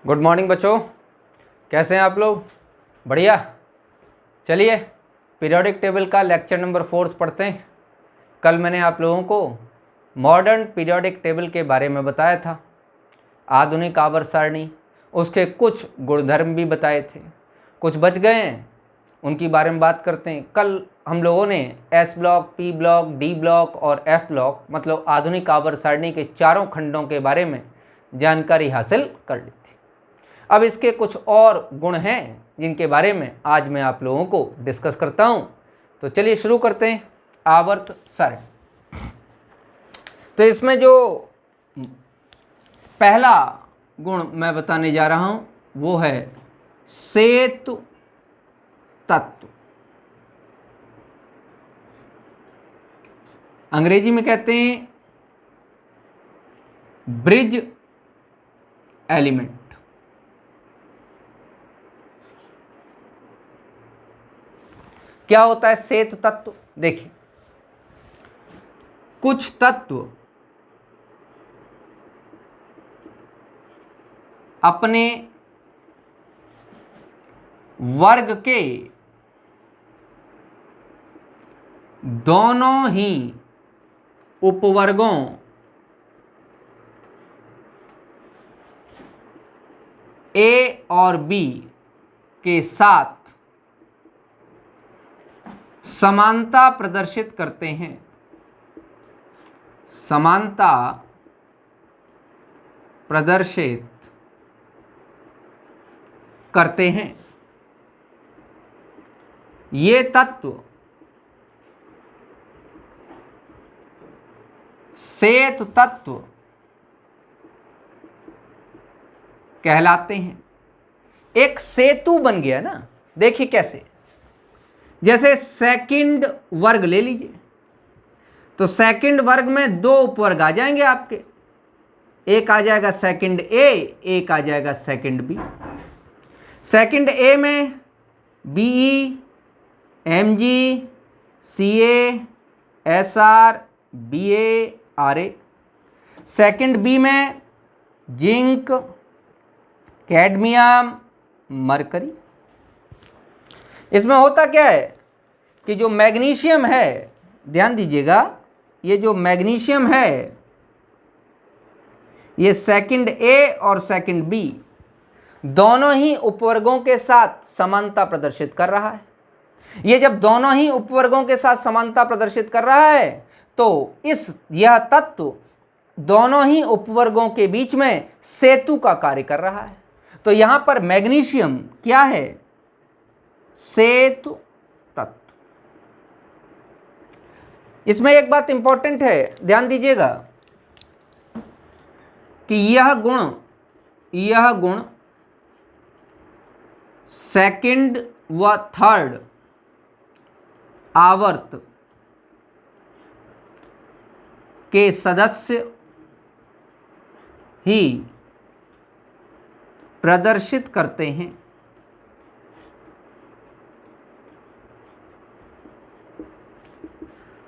Good morning बच्चों, कैसे हैं आप लोग? बढ़िया। चलिए पीरियोडिक टेबल का लेक्चर नंबर 4 पढ़ते हैं। कल मैंने आप लोगों को मॉडर्न पीरियोडिक टेबल के बारे में बताया था, आधुनिक आवर्त सारणी, उसके कुछ गुणधर्म भी बताए थे, कुछ बच गए हैं, उनकी बारे में बात करते हैं। कल हम लोगों ने S block, P block, D block और एफ ब्लॉक मतलब आधुनिक आवर्त सारणी के चारों खंडों के बारे में जानकारी हासिल कर ली थी। अब इसके कुछ और गुण हैं जिनके बारे में आज मैं आप लोगों को डिस्कस करता हूं। तो चलिए शुरू करते हैं। आवर्त सारणी, तो इसमें जो पहला गुण मैं बताने जा रहा हूं वो है सेतु तत्व। अंग्रेजी में कहते हैं ब्रिज एलिमेंट। क्या होता है सेतु तत्व? देखिए, कुछ तत्व अपने वर्ग के दोनों ही उपवर्गों ए और बी के साथ समानता प्रदर्शित करते हैं। समानता प्रदर्शित करते हैं। ये तत्व सेतु तत्व कहलाते हैं। एक सेतु बन गया ना। देखिए कैसे, जैसे सेकंड वर्ग ले लीजिए, तो सेकंड वर्ग में दो उपवर्ग आ जाएंगे आपके। एक आ जाएगा सेकंड ए, एक आ जाएगा सेकंड बी। सेकंड ए में B E, M G, C A, S R, B A, R A. Second B में जिंक, कैडमियम, मरकरी। इसमें होता क्या है कि जो मैग्नीशियम है, ध्यान दीजिएगा, ये जो मैग्नीशियम है ये सेकंड ए और सेकंड बी दोनों ही उपवर्गों के साथ समानता प्रदर्शित कर रहा है। ये जब दोनों ही उपवर्गों के साथ समानता प्रदर्शित कर रहा है तो यह तत्व दोनों ही उपवर्गों के बीच में सेतु का कार्य कर रहा है। तो यहां पर मैग्नीशियम क्या है? सेतु तत्व। इसमें एक बात इंपॉर्टेंट है, ध्यान दीजिएगा कि यह गुण सेकंड व थर्ड आवर्त के सदस्य ही प्रदर्शित करते हैं।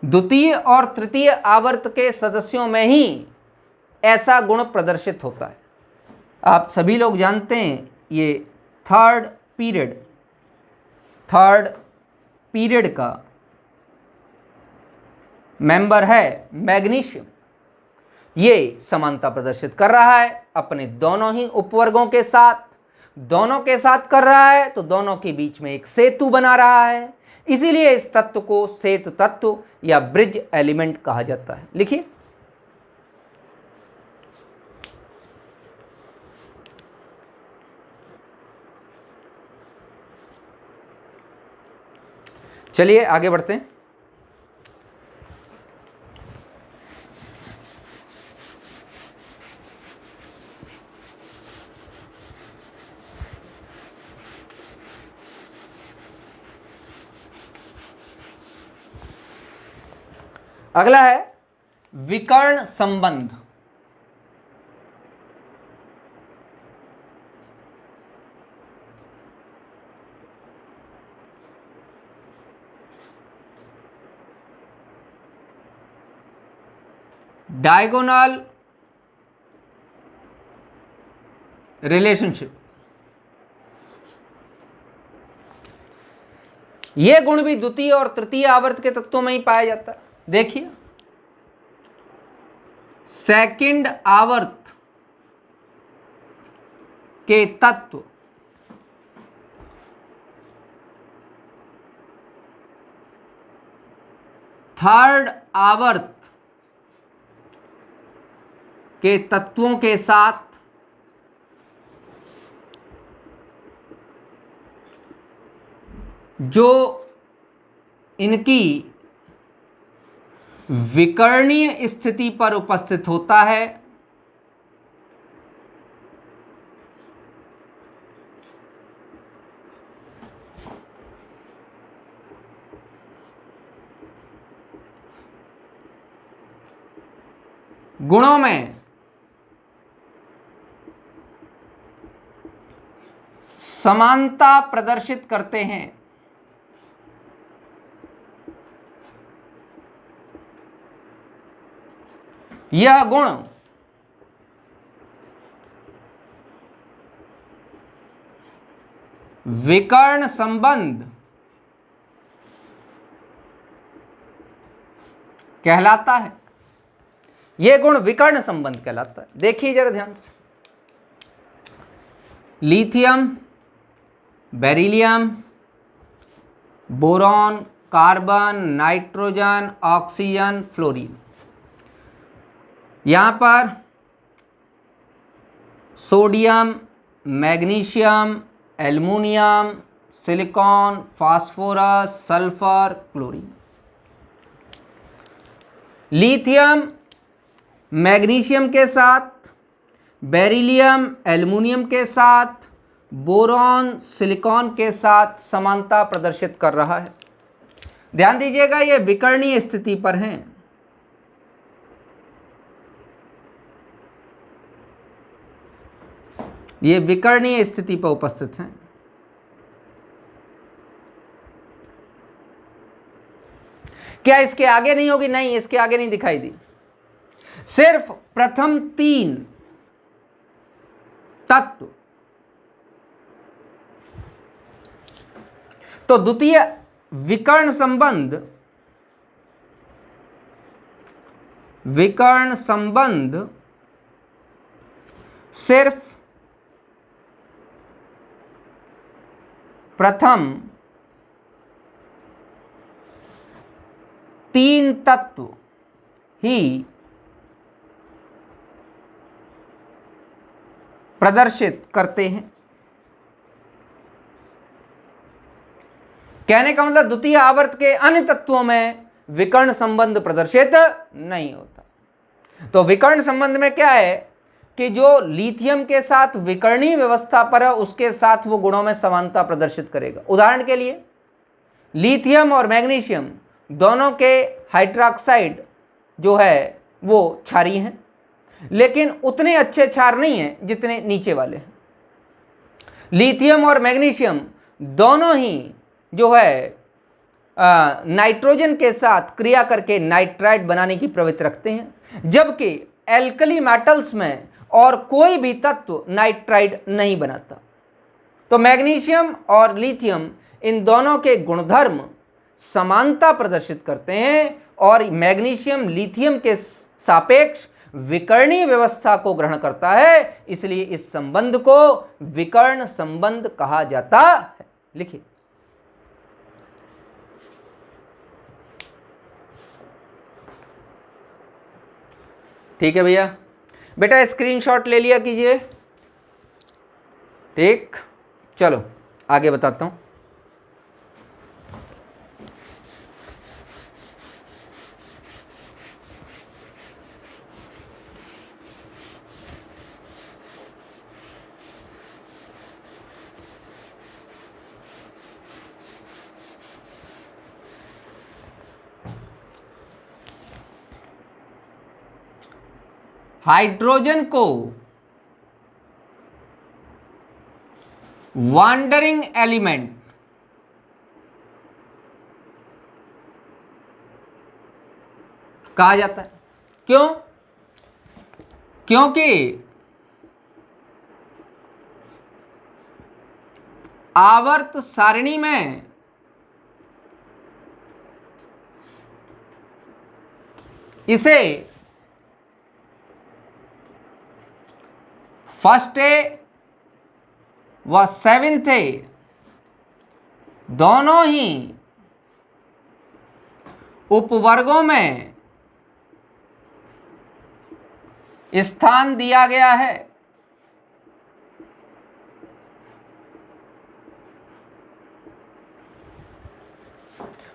द्वितीय और तृतीय आवर्त के सदस्यों में ही ऐसा गुण प्रदर्शित होता है। आप सभी लोग जानते हैं ये थर्ड पीरियड का मेंबर है मैग्नीशियम। ये समानता प्रदर्शित कर रहा है अपने दोनों ही उपवर्गों के साथ। दोनों के साथ कर रहा है तो दोनों के बीच में एक सेतु बना रहा है। इसीलिए इस तत्व को सेतु तत्व या ब्रिज एलिमेंट कहा जाता है। लिखिए, चलिए आगे बढ़ते हैं। अगला है विकर्ण संबंध। Diagonal relationship. यह गुण भी द्वितीय और तृतीय आवर्त के तत्वों में ही पाया जाता है। देखिए, सेकंड आवर्त के तत्व थर्ड आवर्त के तत्वों के साथ जो इनकी विकर्णीय स्थिति पर उपस्थित होता है, गुणों में समानता प्रदर्शित करते हैं। यह गुण विकर्ण संबंध कहलाता है। यह गुण विकर्ण संबंध कहलाता है। देखिए जरा ध्यान से, lithium, beryllium, boron, carbon, nitrogen, oxygen, fluorine, यहां पर sodium, magnesium, aluminium, silicon, phosphorus, sulphur, chlorine. Lithium magnesium के साथ, बेरिलियम एल्युमिनियम के साथ, बोरॉन सिलिकॉन के साथ समानता प्रदर्शित कर रहा है। ध्यान दीजिएगा, ये विकर्णीय स्थिति पर हैं। ये विकर्णीय स्थिति पर उपस्थित हैं। क्या इसके आगे नहीं होगी? नहीं, इसके आगे नहीं दिखाई दी। सिर्फ प्रथम तीन तत्व। तो द्वितीय विकर्ण संबंध सिर्फ प्रथम तीन तत्व ही प्रदर्शित करते हैं। कहने का मतलब द्वितीय आवर्त के अन्य तत्वों में विकर्ण संबंध प्रदर्शित नहीं होता। तो विकर्ण संबंध में क्या है कि जो लिथियम के साथ विकर्णीय व्यवस्था पर है, उसके साथ वो गुणों में समानता प्रदर्शित करेगा। उदाहरण के लिए, लिथियम और मैग्नीशियम दोनों के हाइड्रोक्साइड जो है वो क्षारीय हैं, लेकिन उतने अच्छे क्षार नहीं हैं जितने नीचे वाले हैं। लिथियम और मैग्नीशियम दोनों ही जो है नाइट्रोजन के साथ क्रिया करके नाइट्राइट बनाने की प्रवृत्ति रखते हैं, जबकि एल्कली मेटल्स में और कोई भी तत्व नाइट्राइट नहीं बनाता। तो मैग्नीशियम और लिथियम इन दोनों के गुणधर्म समानता प्रदर्शित करते हैं और मैग्नीशियम लिथियम के सापेक्ष विकर्णीय व्यवस्था को ग्रहण करता है, इसलिए इस संबंध को विकर्ण संबंध कहा जाता है। लिखिए, ठीक है भैया। बेटा स्क्रीनशॉट ले लिया कीजिए। ठीक, चलो आगे बताता हूं। हाइड्रोजन को वांडरिंग एलिमेंट कहा जाता है। क्यों? क्योंकि आवर्त सारणी में इसे फर्स्ट ए व सेवेंथ ए दोनों ही उपवर्गों में स्थान दिया गया है।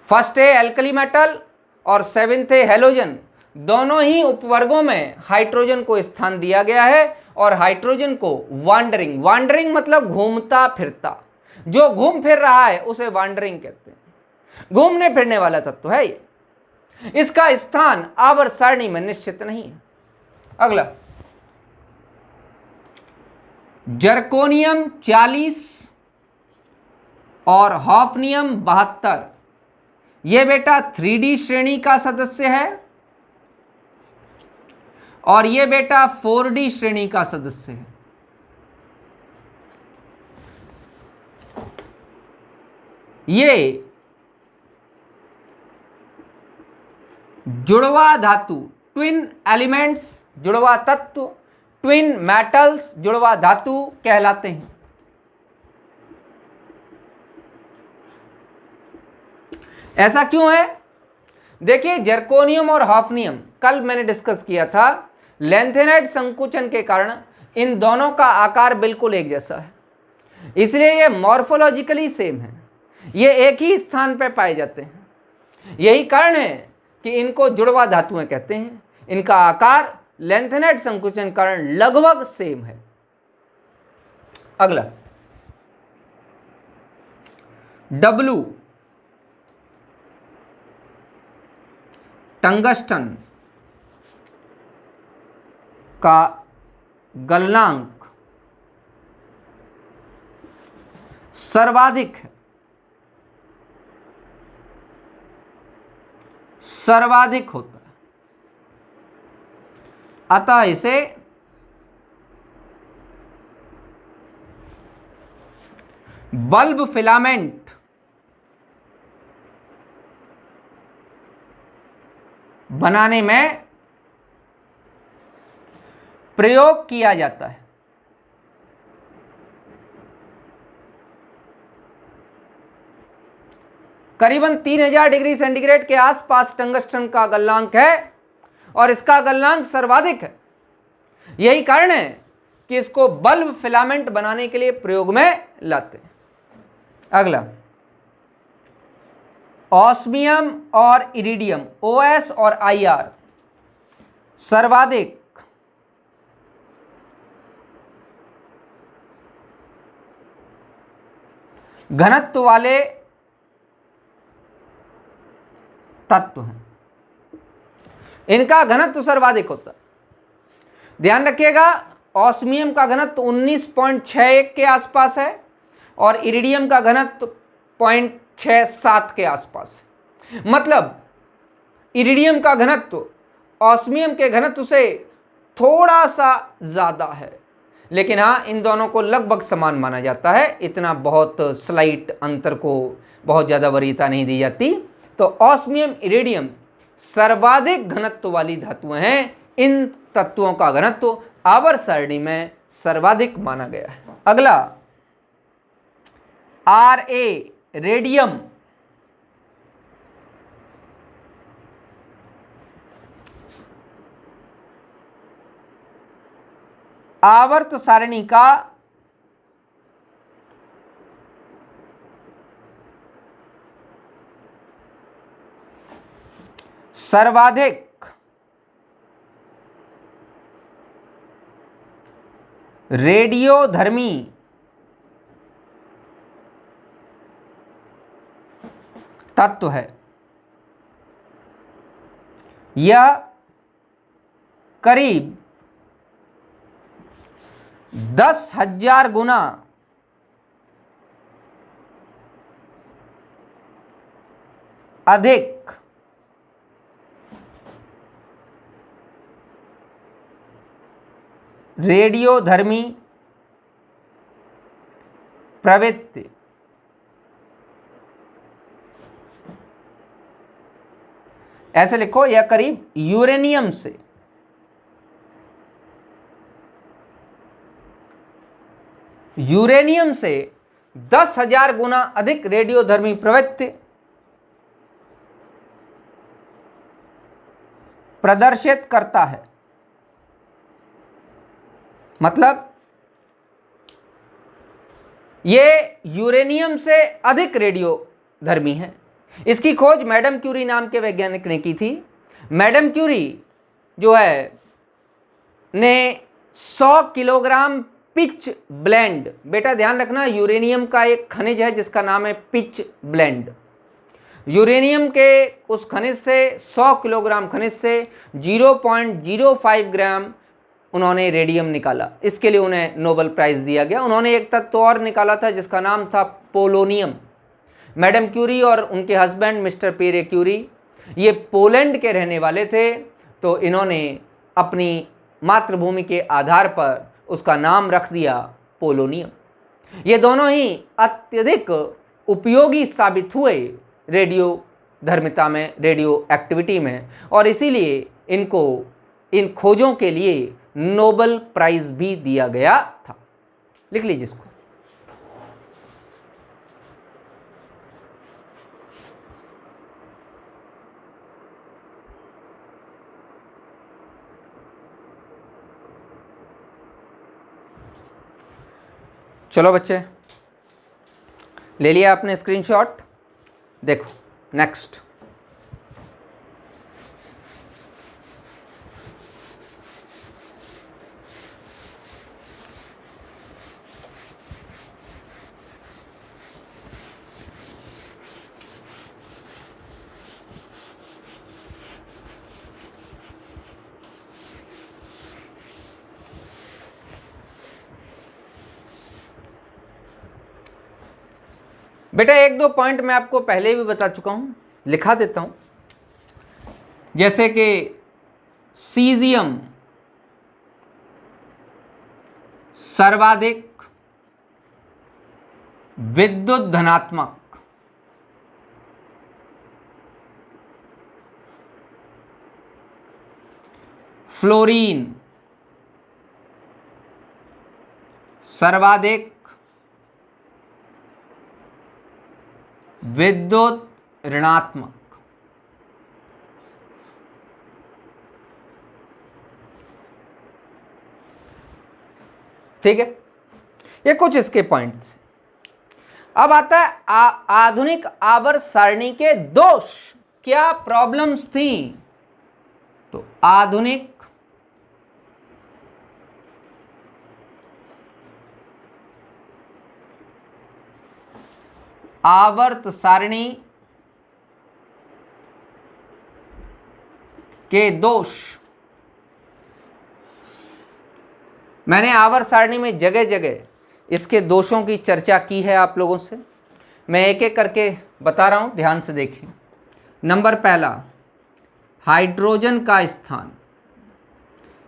फर्स्ट ए एल्कली मेटल और सेवेंथ ए हैलोजन दोनों ही उपवर्गों में हाइड्रोजन को स्थान दिया गया है और हाइड्रोजन को वांडरिंग, वांडरिंग मतलब घूमता फिरता, जो घूम फिर रहा है उसे वांडरिंग कहते हैं, घूमने फिरने वाला तत्व है ये। इसका स्थान आवर्त सारणी में निश्चित नहीं है। अगला जर्कोनियम 40 और हॉफनियम 72, ये बेटा 3D श्रेणी का सदस्य है और ये बेटा 4D श्रेणी का सदस्य है। ये जुड़वा धातु, ट्विन एलिमेंट्स, जुड़वा तत्व, ट्विन मेटल्स, जुड़वा धातु कहलाते हैं। ऐसा क्यों है? देखिए, जर्कोनियम और हॉफनियम कल मैंने डिस्कस किया था, लैंथेनाइड संकुचन के कारण इन दोनों का आकार बिल्कुल एक जैसा है, इसलिए ये मॉर्फोलॉजिकली सेम है, ये एक ही स्थान पर पाए जाते हैं। यही कारण है कि इनको जुड़वा धातुएं कहते हैं। इनका आकार लैंथेनाइड संकुचन कारण लगभग सेम है। अगला डब्लू टंगस्टन का गलनांक सर्वाधिक है, सर्वाधिक होता है, अतः इसे बल्ब फिलामेंट बनाने में प्रयोग किया जाता है। करीबन 3000 डिग्री सेंटीग्रेड के आसपास टंगस्टन का गलनांक है और इसका गलनांक सर्वाधिक है। यही कारण है कि इसको बल्ब फिलामेंट बनाने के लिए प्रयोग में लाते हैं। अगला ऑस्मियम और इरिडियम, OS और IR सर्वाधिक घनत्व वाले तत्व हैं। इनका घनत्व सर्वाधिक होता है। ध्यान रखिएगा, ऑस्मियम का घनत्व 19.61 के आसपास है और इरिडियम का घनत्व 0.67 के आसपास। मतलब इरिडियम का घनत्व ऑस्मियम के घनत्व से थोड़ा सा ज़्यादा है, लेकिन हाँ, इन दोनों को लगभग समान माना जाता है। इतना बहुत स्लाइट अंतर को बहुत ज़्यादा वरीयता नहीं दी जाती। तो ऑस्मियम इरिडियम सर्वाधिक घनत्व वाली धातुएं हैं। इन तत्वों का घनत्व आवर्त सारणी में सर्वाधिक माना गया है। अगला Ra रेडियम, आवर्त सारणी का सर्वाधिक रेडियोधर्मी तत्व है। यह करीब 10,000 गुना अधिक रेडियोधर्मी प्रवृत्ति ऐसे लिखो, यह करीब यूरेनियम से यूरेनियम से 10,000 गुना अधिक रेडियोधर्मी प्रवृत्ति प्रदर्शित करता है। मतलब ये यूरेनियम से अधिक रेडियोधर्मी है। इसकी खोज मैडम क्यूरी नाम के वैज्ञानिक ने की थी। मैडम क्यूरी जो है ने 100 किलोग्राम पिच ब्लेंड, बेटा ध्यान रखना, यूरेनियम का एक खनिज है जिसका नाम है पिच ब्लेंड। यूरेनियम के उस खनिज से 100 किलोग्राम खनिज से 0.05 ग्राम उन्होंने रेडियम निकाला। इसके लिए उन्हें नोबेल प्राइज दिया गया। उन्होंने एक तत्व और निकाला था जिसका नाम था पोलोनियम। मैडम क्यूरी और उनके हस्बैंड मिस्टर पियरे क्यूरी ये पोलैंड के रहने वाले थे, तो इन्होंने अपनी मातृभूमि के आधार पर उसका नाम रख दिया पोलोनियम। ये दोनों ही अत्यधिक उपयोगी साबित हुए रेडियो धर्मिता में, रेडियो एक्टिविटी में, और इसीलिए इनको इन खोजों के लिए नोबेल प्राइज भी दिया गया था। लिख लीजिए इसको। चलो बच्चे, ले लिया आपने स्क्रीनशॉट। देखो नेक्स्ट, बेटा एक दो पॉइंट मैं आपको पहले भी बता चुका हूं, लिखा देता हूं। जैसे कि सीजियम सर्वाधिक विद्युत धनात्मक, फ्लोरीन सर्वाधिक विद्युत ऋणात्मक। ठीक है, ये कुछ इसके पॉइंट्स। अब आता है आधुनिक आवर्त सारणी के दोष, क्या प्रॉब्लम्स थी। तो आधुनिक आवर्त सारणी के दोष। मैंने आवर्त सारणी में जगह जगह इसके दोषों की चर्चा की है आप लोगों से। मैं एक एक करके बता रहा हूं, ध्यान से देखिए। नंबर पहला, हाइड्रोजन का स्थान।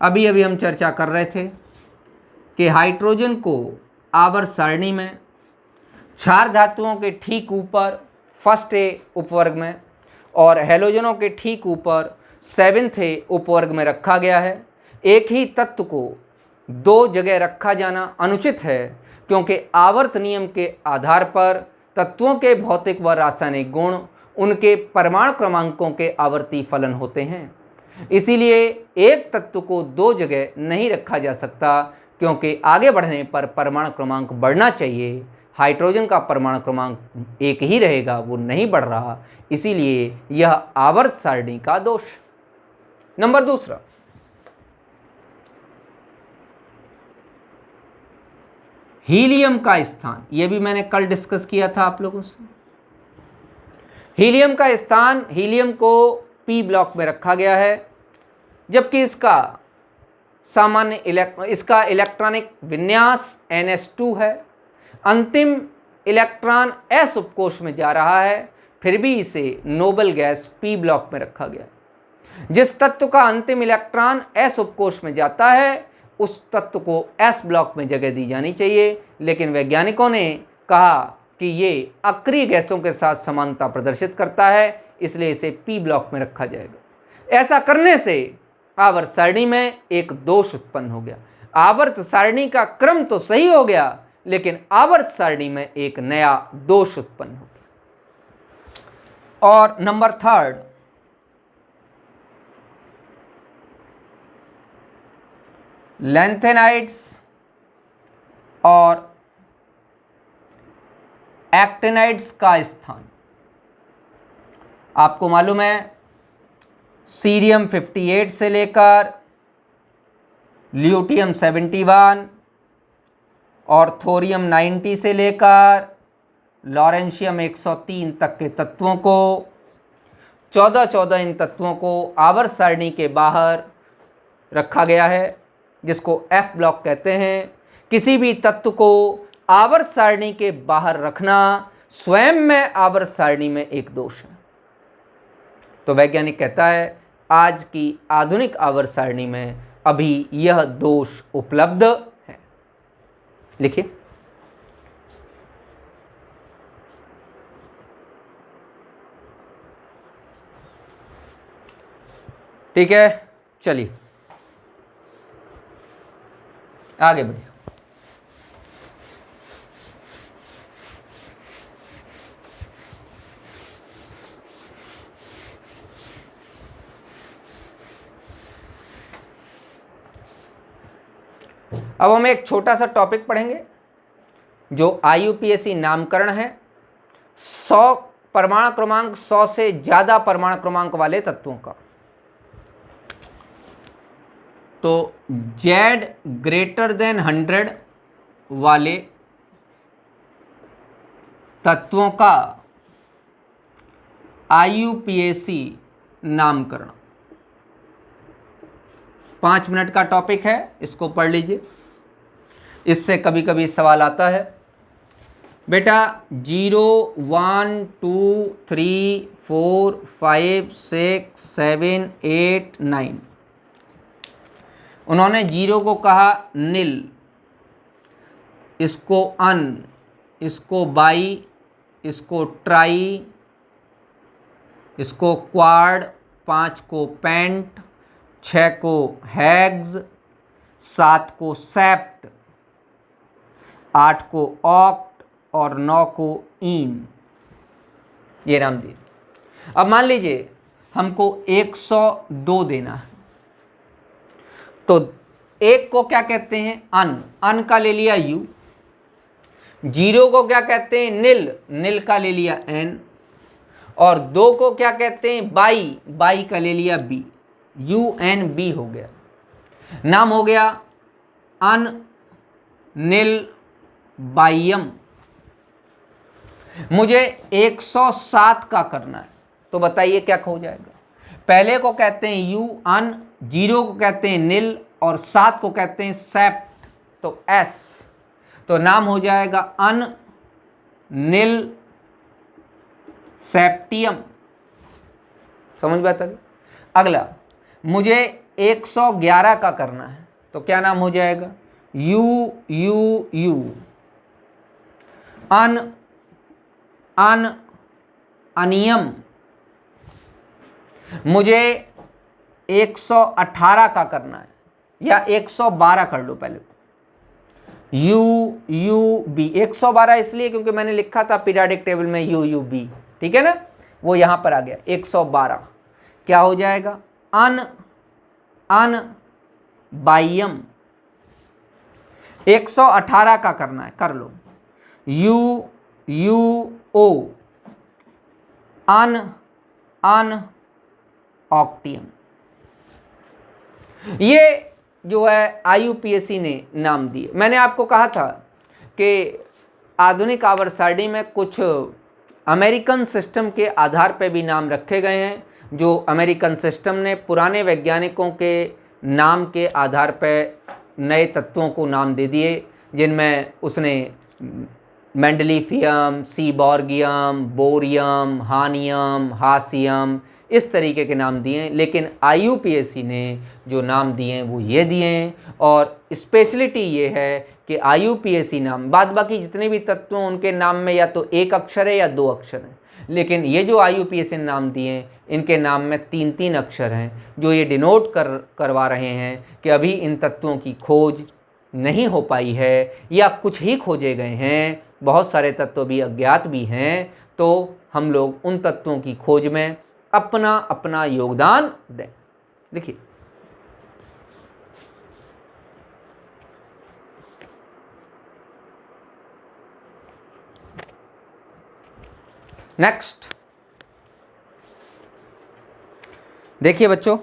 अभी अभी हम चर्चा कर रहे थे कि हाइड्रोजन को आवर्त सारणी में क्षार धातुओं के ठीक ऊपर फर्स्ट ए उपवर्ग में और हैलोजनों के ठीक ऊपर सेवेंथ ए उपवर्ग में रखा गया है। एक ही तत्व को दो जगह रखा जाना अनुचित है, क्योंकि आवर्त नियम के आधार पर तत्वों के भौतिक व रासायनिक गुण उनके परमाणु क्रमांकों के आवर्ती फलन होते हैं। इसीलिए एक तत्व को दो जगह नहीं रखा जा सकता, क्योंकि आगे बढ़ने पर परमाणु क्रमांक बढ़ना चाहिए। हाइड्रोजन का परमाणु क्रमांक एक ही रहेगा, वो नहीं बढ़ रहा, इसीलिए यह आवर्त सारणी का दोष। नंबर दूसरा, हीलियम का स्थान। यह भी मैंने कल डिस्कस किया था आप लोगों से। हीलियम का स्थान, हीलियम को पी ब्लॉक में रखा गया है, जबकि इसका इसका इलेक्ट्रॉनिक विन्यास NS2 है। अंतिम इलेक्ट्रॉन S उपकोष में जा रहा है, फिर भी इसे नोबल गैस P ब्लॉक में रखा गया। जिस तत्व का अंतिम इलेक्ट्रॉन S उपकोष में जाता है, उस तत्व को S ब्लॉक में जगह दी जानी चाहिए, लेकिन वैज्ञानिकों ने कहा कि ये अक्रिय गैसों के साथ समानता प्रदर्शित करता है, इसलिए इसे पी ब्लॉक में रखा जाएगा। ऐसा करने से आवर्त सारणी में एक दोष उत्पन्न हो गया। आवर्त सारणी का क्रम तो सही हो गया, लेकिन आवर्त सारणी में एक नया दोष उत्पन्न हो गया। और नंबर थर्ड, लैंथेनाइड्स और एक्टिनाइड्स का स्थान। आपको मालूम है सीरियम 58 से लेकर ल्यूटियम 71 और थोरियम 90 से लेकर लॉरेंशियम 103 तक के तत्वों को 14 इन तत्वों को आवर्त सारणी के बाहर रखा गया है, जिसको एफ ब्लॉक कहते हैं। किसी भी तत्व को आवर्त सारणी के बाहर रखना स्वयं में आवर्त सारणी में एक दोष है। तो वैज्ञानिक कहता है आज की आधुनिक आवर्त सारणी में अभी यह दोष उपलब्ध है। लिखिए, ठीक है। चलिए आगे बढ़िए। अब हम एक छोटा सा टॉपिक पढ़ेंगे जो IUPAC नामकरण है 100 परमाणु क्रमांक 100 से ज्यादा परमाणु क्रमांक वाले तत्वों का। तो Z ग्रेटर देन 100 वाले तत्वों का IUPAC नामकरण 5 मिनट का टॉपिक है, इसको पढ़ लीजिए। इससे कभी कभी सवाल आता है बेटा 0 1 2 3 4 5 6 7 8 9, उन्होंने 0 को कहा नील, इसको अन, इसको बाई, इसको ट्राई, इसको क्वाड, 5 को पेंट, 6 को हैग्स, 7 को सेप्ट, 8 को ऑक्ट और 9 को इन, ये नाम दिए। अब मान लीजिए हमको 102 देना है, तो एक को क्या कहते हैं अन, अन का ले लिया यू। 0 को क्या कहते हैं नील, नील का ले लिया एन। और 2 को क्या कहते हैं बाई, बाई का ले लिया बी, UNB हो गया। नाम हो गया अन नील बाइयम। मुझे 107 का करना है, तो बताइए क्या हो जाएगा। पहले को कहते हैं यू अन, 0 को कहते हैं नील और 7 को कहते हैं सेप्ट, तो S, तो नाम हो जाएगा अन नील सेप्टियम। समझ बात आ गई। अगला मुझे 111 का करना है, तो क्या नाम हो जाएगा UUU, अन अन अनियम। मुझे 118 का करना है, या 112 कर लो पहले, UUB। 112 इसलिए क्योंकि मैंने लिखा था पीरियोडिक टेबल में UUB, ठीक है ना, वो यहां पर आ गया 112। क्या हो जाएगा अन अन बाइयम। 118 का करना है, कर लो UUO, अन अन ऑक्टियम। ये जो है IUPAC ने नाम दिए। मैंने आपको कहा था कि आधुनिक आवर्त सारणी में कुछ अमेरिकन सिस्टम के आधार पर भी नाम रखे गए हैं, जो अमेरिकन सिस्टम ने पुराने वैज्ञानिकों के नाम के आधार पर नए तत्वों को नाम दे दिए, जिनमें उसने मेंडलीफियम, सीबॉर्गियम, बोरियम, हानियम, हासियम, इस तरीके के नाम दिए हैं। लेकिन IUPAC ने जो नाम दिए हैं वो ये दिए हैं, और स्पेशलिटी ये है कि IUPAC नाम, बाद बाकी जितने भी तत्व उनके नाम में या तो एक अक्षर है या 2 अक्षर है, लेकिन ये जो IUPAC नाम दिए हैं इनके नाम में 3-3 अक्षर हैं जो ये डिनोट करवा रहे हैं कि अभी इन तत्वों की खोज नहीं हो पाई है या कुछ ही खोजे गए हैं, बहुत सारे तत्व भी अज्ञात भी हैं। तो हम लोग उन तत्वों की खोज में अपना अपना योगदान दें। देखिए नेक्स्ट, देखिए बच्चों,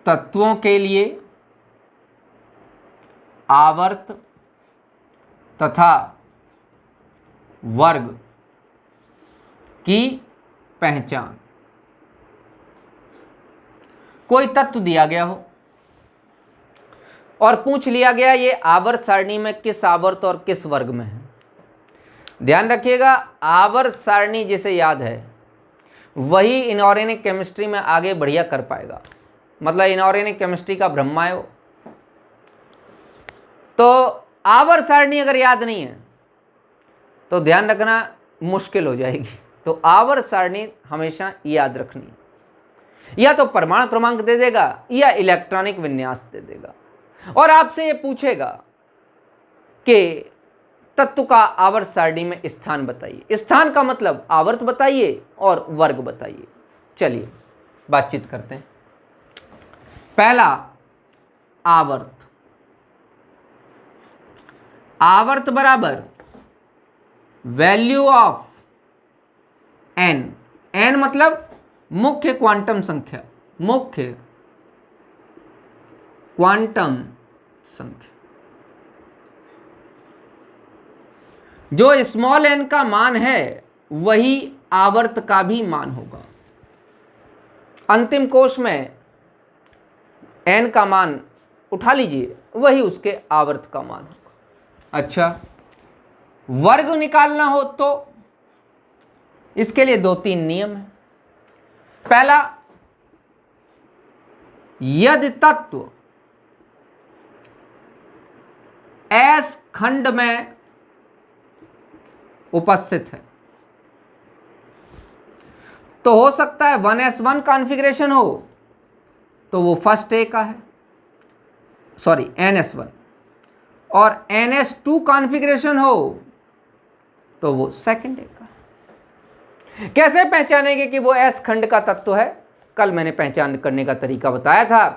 तत्वों के लिए आवर्त तथा वर्ग की पहचान। कोई तत्व दिया गया हो और पूछ लिया गया ये आवर्त सारणी में किस आवर्त और किस वर्ग में है। ध्यान रखिएगा, आवर्त सारणी जिसे याद है वही इनऑर्गेनिक केमिस्ट्री में आगे बढ़िया कर पाएगा। मतलब इनऑर्गेनिक केमिस्ट्री का ब्रह्मा है वो। तो आवर्त सारणी अगर याद नहीं है तो ध्यान रखना मुश्किल हो जाएगी। तो आवर्त सारणी हमेशा याद रखनी है। या तो परमाणु क्रमांक दे देगा या इलेक्ट्रॉनिक विन्यास दे देगा और आपसे ये पूछेगा कि तत्व का आवर्त सारणी में स्थान बताइए। स्थान का मतलब आवर्त बताइए और वर्ग बताइए। चलिए बातचीत करते हैं। पहला आवर्त, आवर्त बराबर वैल्यू ऑफ n। n मतलब मुख्य क्वांटम संख्या, मुख्य क्वांटम संख्या। जो स्मॉल n का मान है वही आवर्त का भी मान होगा। अंतिम कोश में n का मान उठा लीजिए, वही उसके आवर्त का मान होगा। अच्छा, वर्ग निकालना हो तो इसके लिए 2-3 नियम हैं। पहला, यदि तत्व S खंड में उपस्थित है तो हो सकता है 1s1 कॉन्फ़िगरेशन हो तो वो फर्स्ट ए का है, सॉरी ns1, और ns2 कॉन्फ़िगरेशन हो तो वो सेकंड ए का है। कैसे पहचानेंगे कि वो S खंड का तत्व है? कल मैंने पहचान करने का तरीका बताया था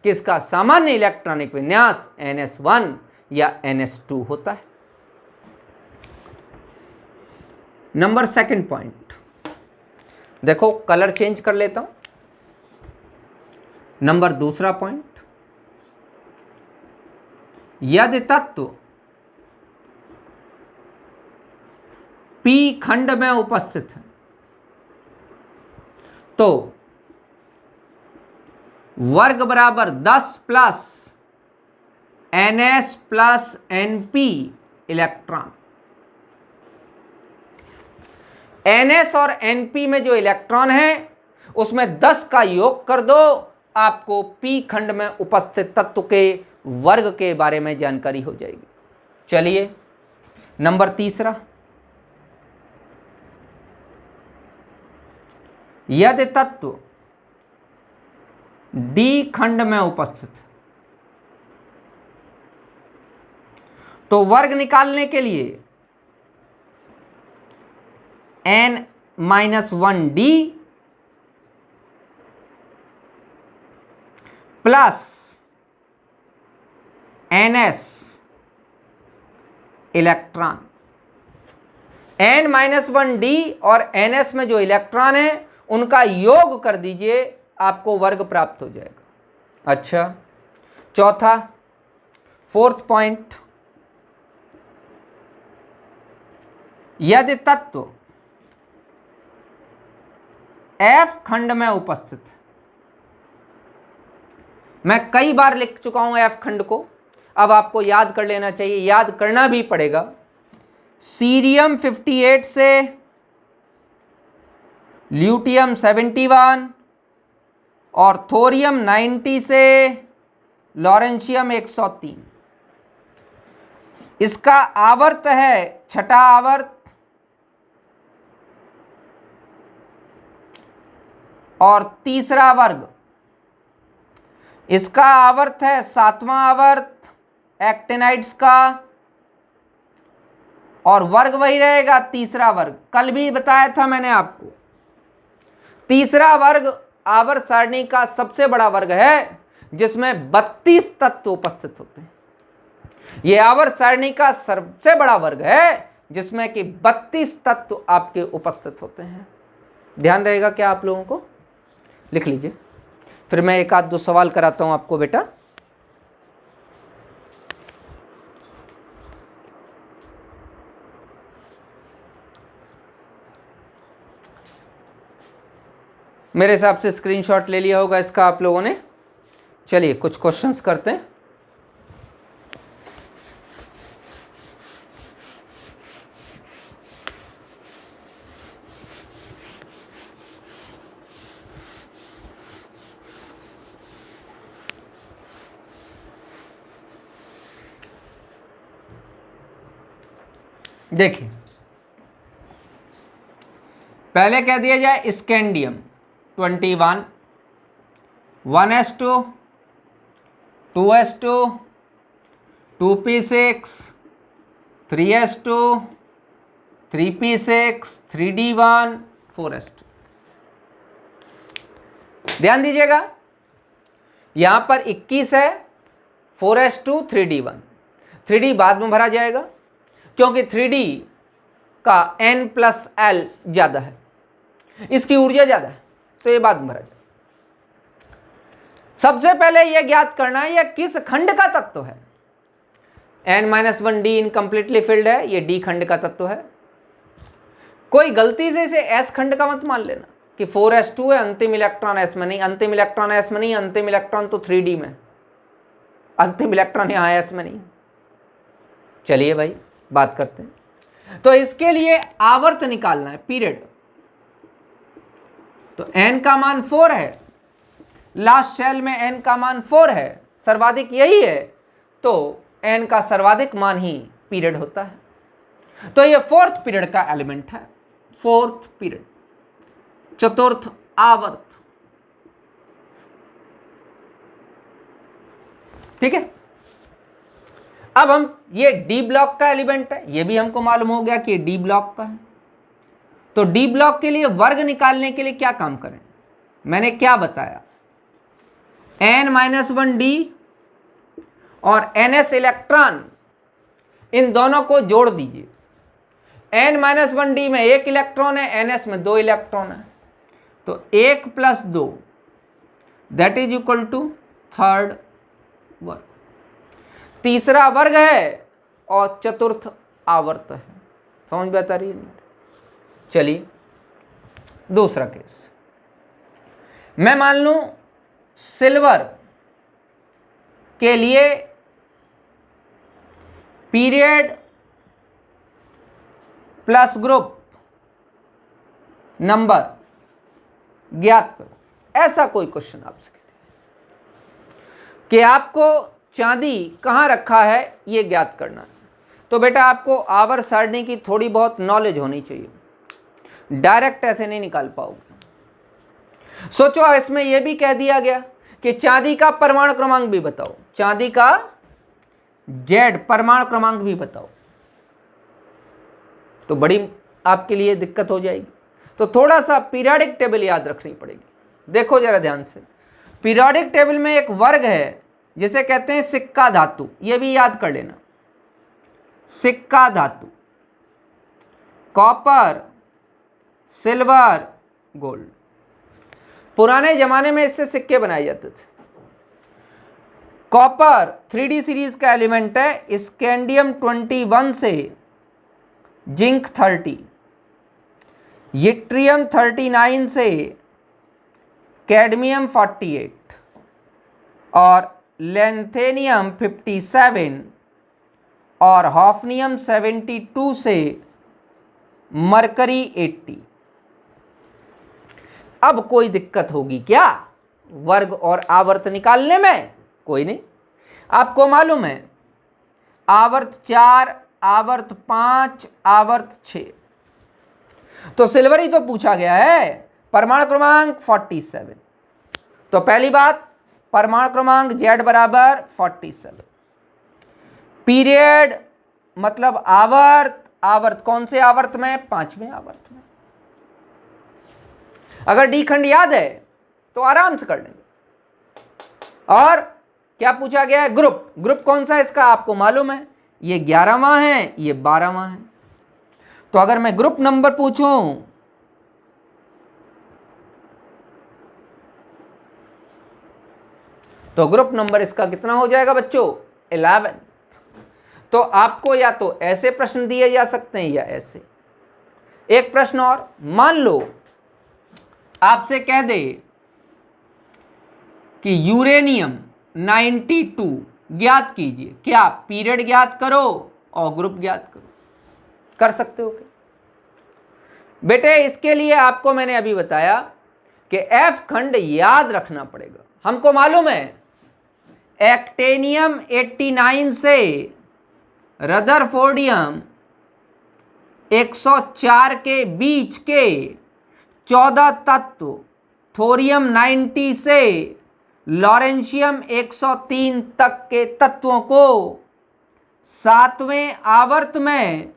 कि इसका सामान्य इलेक्ट्रॉनिक विन्यास ns1 या ns2 होता है। नंबर सेकंड पॉइंट, देखो कलर चेंज कर लेता हूं। नंबर दूसरा पॉइंट, यदि तत्व P खंड में उपस्थित है तो वर्ग बराबर 10 plus ns plus np electron. ns और np में जो इलेक्ट्रॉन है उसमें 10 का योग कर दो, आपको P खंड में उपस्थित तत्व के वर्ग के बारे में जानकारी हो जाएगी। चलिए नंबर तीसरा, यदि तत्व D खंड में उपस्थित है तो वर्ग निकालने के लिए n-1d plus ns electron. n-1d और ns में जो इलेक्ट्रॉन है उनका योग कर दीजिए, आपको वर्ग प्राप्त हो जाएगा। अच्छा, चौथा, फोर्थ पॉइंट, यदि तत्व F खंड में उपस्थित है मैं कई बार लिख चुका हूं एफ खंड को, अब आपको याद कर लेना चाहिए, याद करना भी पड़ेगा। सीरियम 58 से ल्यूटियम 71 और थोरियम 90 से लॉरेंशियम 103। इसका आवर्त है छठा आवर्त और तीसरा वर्ग। इसका आवर्त है सातवां आवर्त एक्टिनाइड्स का और वर्ग वही रहेगा तीसरा वर्ग। कल भी बताया था मैंने आपको, तीसरा वर्ग आवर्त सारणी का सबसे बड़ा वर्ग है जिसमें 32 तत्व उपस्थित होते हैं। यह आवर्त सारणी का सबसे बड़ा वर्ग है जिसमें कि 32 तत्व आपके उपस्थित होते हैं। ध्यान रहेगा क्या आप लोगों को? लिख लीजिए, फिर मैं एक आध दो सवाल कराता हूं आपको बेटा। मेरे हिसाब से स्क्रीनशॉट ले लिया होगा इसका आप लोगों ने। चलिए कुछ क्वेश्चंस करते हैं। देखिए, पहले कह दिया जाए scandium 21 1s2 2s2 2p6 3s2 3p6 3d1 4s2। ध्यान दीजिएगा, यहां पर 21 है, 4s2 3d1। 3d बाद में भरा जाएगा क्योंकि 3d का n+l ज्यादा है, इसकी ऊर्जा ज्यादा है, तो ये बाद में भरा जाएगा। सबसे पहले यह ज्ञात करना है यह किस खंड का तत्व है। n-1d इनकम्प्लीटली फिल्ड है, यह d खंड का तत्व है। कोई गलती से इसे s खंड का मत मान लेना कि 4s2 है, अंतिम इलेक्ट्रॉन s में नहीं, अंतिम इलेक्ट्रॉन s में नहीं, अंतिम इलेक्ट्रॉन तो 3d में, अंतिम इलेक्ट्रॉन यहां s में नहीं। चलिए भाई बात करते हैं। तो इसके लिए आवर्त निकालना है, पीरियड। तो n का मान 4 है, लास्ट सेल में n का मान 4 है, सर्वाधिक यही है, तो n का सर्वाधिक मान ही पीरियड होता है। तो ये फोर्थ पीरियड का एलिमेंट है, फोर्थ पीरियड, चतुर्थ आवर्त। ठीक है, अब हम ये डी ब्लॉक का एलिमेंट है, ये भी हमको मालूम हो गया कि डी ब्लॉक का है। तो डी ब्लॉक के लिए वर्ग निकालने के लिए क्या काम करें? मैंने क्या बताया, n-1d और ns इलेक्ट्रॉन, इन दोनों को जोड़ दीजिए। n-1d में 1 इलेक्ट्रॉन है, ns में 2 इलेक्ट्रॉन है, तो 1 + 2 that is equal to third वर्ग। तीसरा वर्ग है और चतुर्थ आवर्त है। समझ में आता रही है? चलिए दूसरा केस, मैं मान लूं सिल्वर के लिए पीरियड प्लस ग्रुप नंबर ज्ञात करो, ऐसा कोई क्वेश्चन आपसे कहते हैं कि आपको चांदी कहां रखा है ये ज्ञात करना है। तो बेटा आपको आवर्त सारणी की थोड़ी बहुत नॉलेज होनी चाहिए, डायरेक्ट ऐसे नहीं निकाल पाओगे। सोचो इसमें यह भी कह दिया गया कि चांदी का परमाणु क्रमांक भी बताओ, चांदी का Z परमाणु क्रमांक भी बताओ, तो बड़ी आपके लिए दिक्कत हो जाएगी। तो थोड़ा सा पीरियोडिक टेबल याद रखनी पड़ेगी। देखो जरा ध्यान से, पीरियोडिक टेबल में एक वर्ग है जिसे कहते हैं सिक्का धातु, यह भी याद कर लेना। सिक्का धातु, कॉपर, सिल्वर, गोल्ड। पुराने जमाने में इससे सिक्के बनाए जाते थे। कॉपर 3D सीरीज का एलिमेंट है, स्कैंडियम 21 से जिंक 30, यट्रियम 39 से कैडमियम 48, और लैंथेनियम 57 और हॉफनियम 72 से मरकरी 80। अब कोई दिक्कत होगी क्या वर्ग और आवर्त निकालने में? कोई नहीं। आपको मालूम है आवर्त 4, आवर्त 5, आवर्त 6। तो सिल्वर ही तो पूछा गया है। परमाणु क्रमांक 47। तो पहली बात, परमाणु क्रमांक Z बराबर 47। पीरियड मतलब आवर्त, आवर्त कौन से आवर्त में? 5वें आवर्त में। अगर डी खंड याद है तो आराम से कर लेंगे। और क्या पूछा गया है? ग्रुप। ग्रुप कौन सा है इसका आपको मालूम है, ये 11वां है, ये 12वां है। तो अगर मैं ग्रुप नंबर पूछूं तो ग्रुप नंबर इसका कितना हो जाएगा बच्चों? 11। तो आपको या तो ऐसे प्रश्न दिए जा सकते हैं या ऐसे। एक प्रश्न और, मान लो आपसे कह दे कि यूरेनियम 92 ज्ञात कीजिए, क्या पीरियड ज्ञात करो और ग्रुप ज्ञात करो। कर सकते हो क्या बेटे? इसके लिए आपको मैंने अभी बताया कि एफ खंड याद रखना पड़ेगा। हमको मालूम है एक्टेनियम 89 से रदरफोर्डियम 104 के बीच के 14 तत्व, थोरियम 90 से लॉरेंशियम 103 तक के तत्वों को 7वें आवर्त में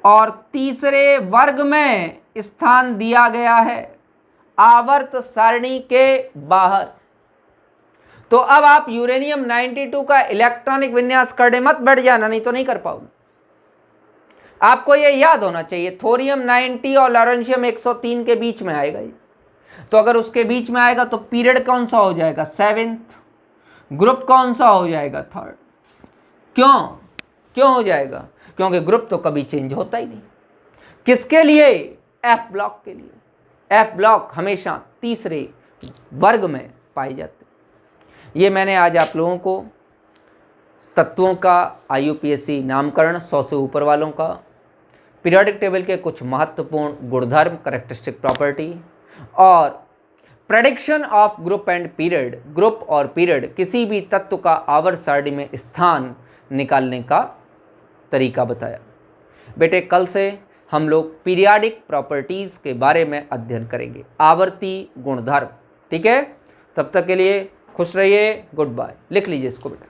और तीसरे वर्ग में स्थान दिया गया है आवर्त सारणी के बाहर। तो अब आप यूरेनियम 92 का इलेक्ट्रॉनिक विन्यास करने मत बैठ जाना, नहीं तो नहीं कर पाओगे। आपको ये याद होना चाहिए थोरियम 90 और लॉरेंशियम 103 के बीच में आएगा ये। तो अगर उसके बीच में आएगा तो पीरियड कौन सा हो जाएगा? 7th। ग्रुप कौन सा हो जाएगा? 3rd। क्यों हो जाएगा? क्योंकि ग्रुप तो कभी चेंज होता ही नहीं। किसके लिए? एफ ब्लॉक के लिए। एफ ब्लॉक हमेशा तीसरे वर्ग में पाए जाते। ये मैंने आज आप लोगों को तत्वों का IUPAC नामकरण 100 से ऊपर वालों का, पीरियोडिक टेबल के कुछ महत्वपूर्ण गुणधर्म कैरेक्टरिस्टिक प्रॉपर्टी और prediction of group and period, group और पीरियड किसी भी तत्व का आवर्त सारणी में स्थान निकालने का तरीका बताया। बेटे कल से हम लोग पीरियाडिक प्रॉपर्टीज़ के बारे में अध्ययन करेंगे, आवर्ती गुणधर्म। ठीक है, तब तक के लिए खुश रहिए। Good bye. लिख लीजिए इसको बेटा।